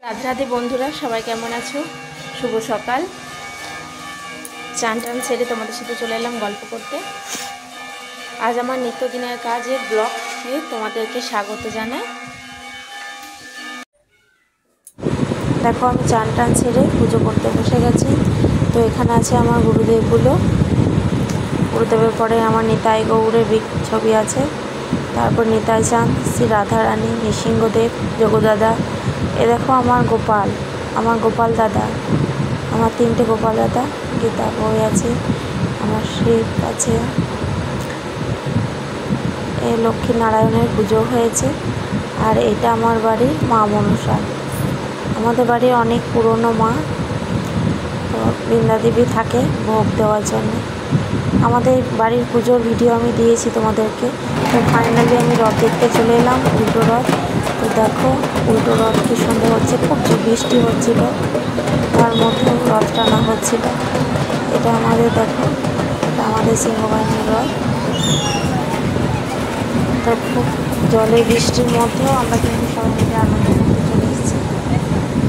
রাধে রাধে বন্ধুরা, সবাই কেমন আছো? শুভ সকাল। চান টান সেরে তোমাদের সাথে চলে এলাম গল্প করতে। আজ আমার নিত্যদিনের কাজের ব্লগে তোমাদেরকে স্বাগত জানাই। দেখো, আমি চান টান সেরে পুজো করতে বসে গেছি। তো এখানে আছে আমার গুরুদেবগুলো। গুরুদেবের পরে আমার নিতাই গৌরের ছবি আছে, তারপর নিতাই চাঁদ, শ্রী রাধারানী, নৃসিংহদেব, যোগদাদা। এ দেখো আমার গোপাল, আমার গোপাল দাদা, আমার 3টে গোপাল দাদা, গীতা বই আছে, আমার শিব আছে। এ লক্ষ্মী নারায়ণের পুজো হয়েছে। আর এটা আমার বাড়ির মা মনসা। আমাদের বাড়ির অনেক পুরনো মা, তো বৃন্দা দেবী থাকে ভোগ দেওয়ার জন্য। আমাদের বাড়ির পুজোর ভিডিও আমি দিয়েছি তোমাদেরকে। তো ফাইনালি আমি রথ দেখতে চলে এলাম, উল্টো রথ। তো দেখো উল্টো রথ কি সুন্দর হচ্ছে, খুব বৃষ্টি হচ্ছিল, তার মধ্যেও রথ টানা হচ্ছিল। এটা আমাদের দেখো, এটা আমাদের সিংহবাহিনীর রথ। তো খুব জলে বৃষ্টির মধ্যেও আমরা কিন্তু সবাই মিলে আনন্দ করতে চলে এসেছি।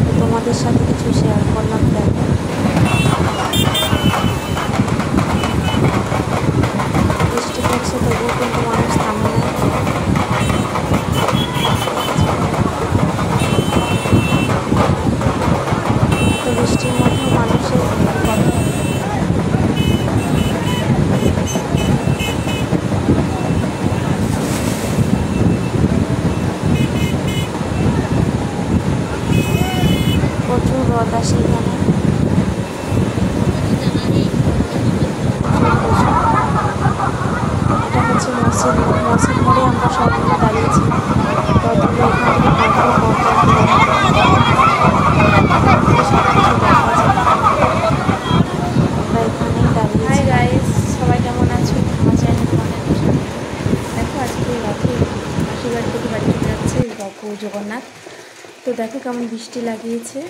তো তোমাদের সাথে কিছু শেয়ার করলাম। দেখো বৃষ্টি পড়ছে, তবুও কিন্তু মানুষ থামে না। তো বৃষ্টির মধ্যেও মানুষের প্রচুর রথ আসে এখানে। এটা হচ্ছে মসজিদ মোড়ে আমরা সব মিলে দাঁড়িয়েছি। রথগুলো এখান থেকে আমরা এখানেই দাঁড়িয়েছি। হাই গাইস, সবাই কেমন আছো? আমার চ্যানেল অনেক দেখো, আজকে রথে মাসির বাড়ি থেকে বাড়ি চলে যাচ্ছে বাপু জগন্নাথ। তো দেখো কেমন বৃষ্টি লাগিয়েছে।